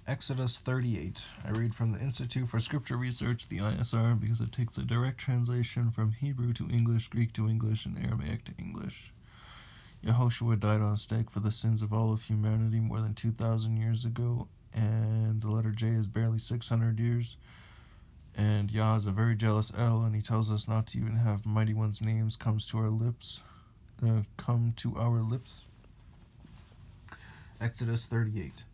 Exodus 38. I read from the Institute for Scripture Research, the ISR, because it takes a direct translation from Hebrew to English, Greek to English, and Aramaic to English. Yehoshua died on a stake for the sins of all of humanity more than 2,000 years ago, and the letter J is barely 600 years. And Yah is a very jealous El, and he tells us not to even have mighty ones' names come to our lips. Exodus 38.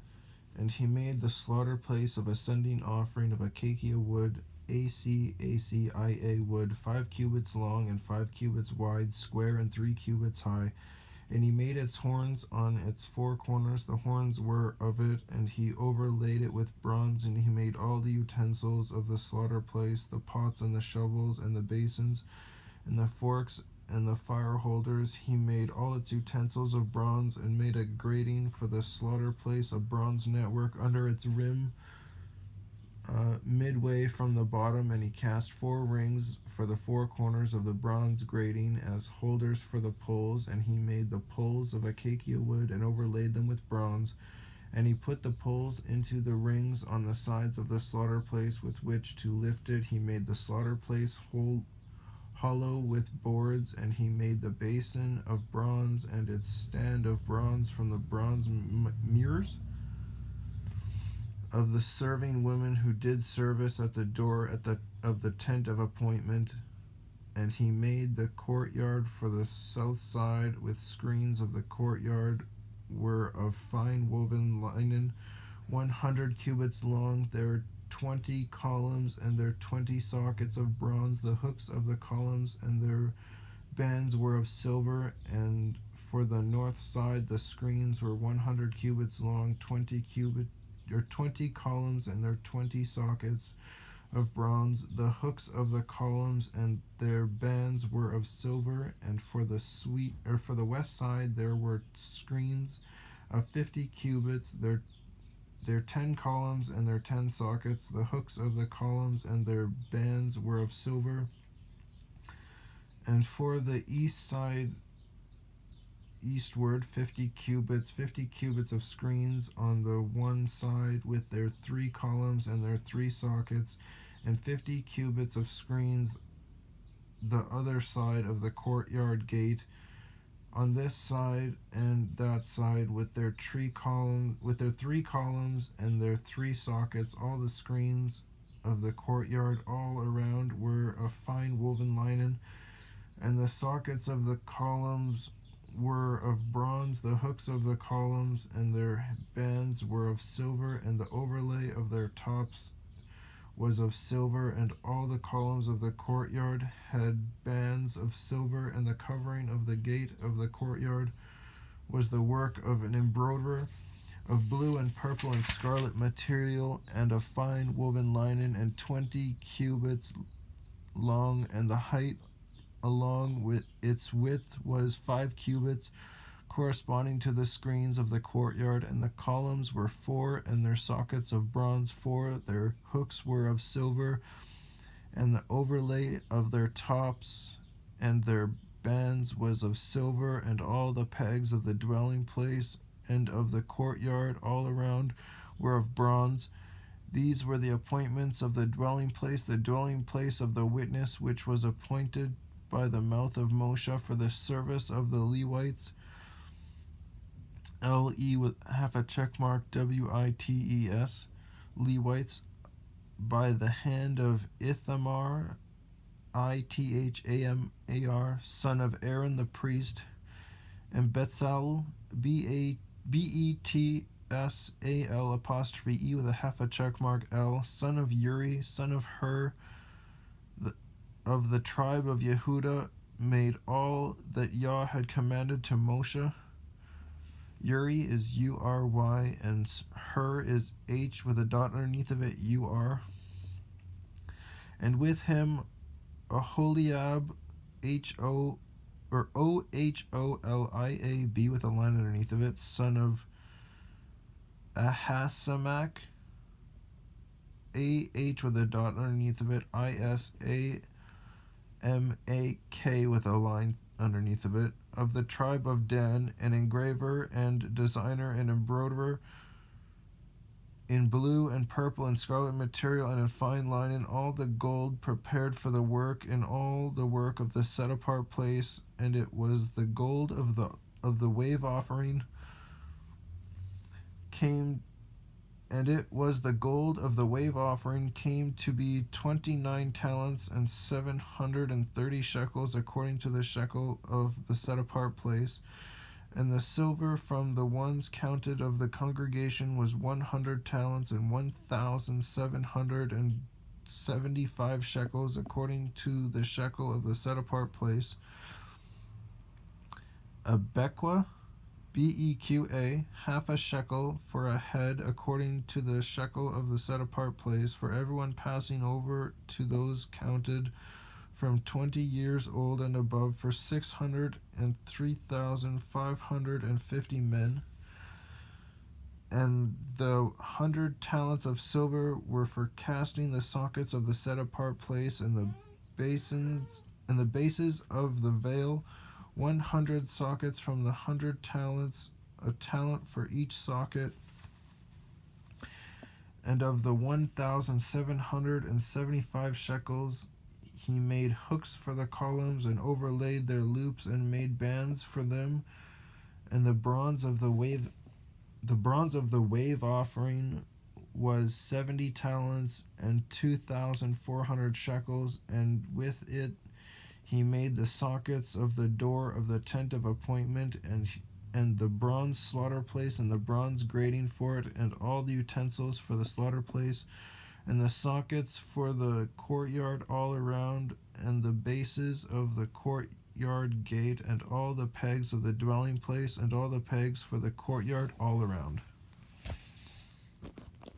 And he made the slaughter place of ascending offering of acacia wood, ACACIA wood, 5 cubits long and 5 cubits wide, square and 3 cubits high. And he made its horns on its 4 corners. The horns were of it, and he overlaid it with bronze. And he made all the utensils of the slaughter place, the pots and the shovels and the basins and the forks and the fire holders. He made all its utensils of bronze, and made a grating for the slaughter place, a bronze network under its rim, midway from the bottom. And he cast 4 rings for the 4 corners of the bronze grating as holders for the poles. And he made the poles of acacia wood and overlaid them with bronze. And he put the poles into the rings on the sides of the slaughter place with which to lift it. He made the slaughter place hollow with boards, and he made the basin of bronze and its stand of bronze from the bronze mirrors of the serving women who did service at the door of the tent of appointment. And he made the courtyard for the south side with screens of the courtyard were of fine woven linen, 100 cubits long. Their 20 columns and their 20 sockets of bronze. The hooks of the columns and their bands were of silver. And for the north side the screens were 100 cubits long, 20 columns and their 20 sockets of bronze. The hooks of the columns and their bands were of silver. And for the west side there were screens of 50 cubits, their 10 columns and their 10 sockets. The hooks of the columns and their bands were of silver. And for the east side, eastward, 50 cubits of screens on the one side with their 3 columns and their 3 sockets, and 50 cubits of screens the other side of the courtyard gate, on this side and that side, with their 3 columns and their 3 sockets. All the screens of the courtyard all around were of fine woven linen, and the sockets of the columns were of bronze. The hooks of the columns and their bands were of silver, and the overlay of their tops was of silver. And all the columns of the courtyard had bands of silver, and the covering of the gate of the courtyard was the work of an embroiderer of blue and purple and scarlet material, and of fine woven linen, and 20 cubits long, and the height along with its width was 5 cubits, corresponding to the screens of the courtyard. And the columns were 4, and their sockets of bronze 4. Their hooks were of silver, and the overlay of their tops and their bands was of silver. And all the pegs of the dwelling place and of the courtyard all around were of bronze. These were the appointments of the dwelling place of the witness, which was appointed by the mouth of Moshe for the service of the Levites, LE with half a check mark WITES, Levites, by the hand of Ithamar, ITHAMAR, son of Aaron the priest, and Betzalel, BETSAL apostrophe E with a half a check mark L, son of Uri, son of Hur, of the tribe of Yehuda, made all that Yah had commanded to Moshe. Uri is URY, and Hur is H with a dot underneath of it, UR. And with him Oholiab, OHOLIAB with a line underneath of it, son of Ahasamach, AH with a dot underneath of it, ISAMAK with a line underneath of it, of the tribe of Dan, an engraver and designer and embroiderer in blue and purple and scarlet material, and in fine linen, all the gold prepared for the work, and all the work of the set apart place. And it was the gold of the wave offering came and it was the gold of the wave offering came to be 29 talents and 730 shekels, according to the shekel of the set apart place. And the silver from the ones counted of the congregation was 100 talents and 1,775 shekels, according to the shekel of the set apart place. A bequa, BEQA, half a shekel for a head, according to the shekel of the set apart place, for everyone passing over, to those counted from 20 years old and above, for 603,550 men. And the 100 talents of silver were for casting the sockets of the set apart place and the basins and the bases of the veil, 100 sockets from the 100 talents, a talent for each socket. And of the 1,775 shekels, he made hooks for the columns and overlaid their loops and made bands for them. And the bronze of the wave offering was 70 talents and 2,400 shekels, and with it he made the sockets of the door of the tent of appointment, and the bronze slaughter place, and the bronze grating for it, and all the utensils for the slaughter place, and the sockets for the courtyard all around, and the bases of the courtyard gate, and all the pegs of the dwelling place, and all the pegs for the courtyard all around.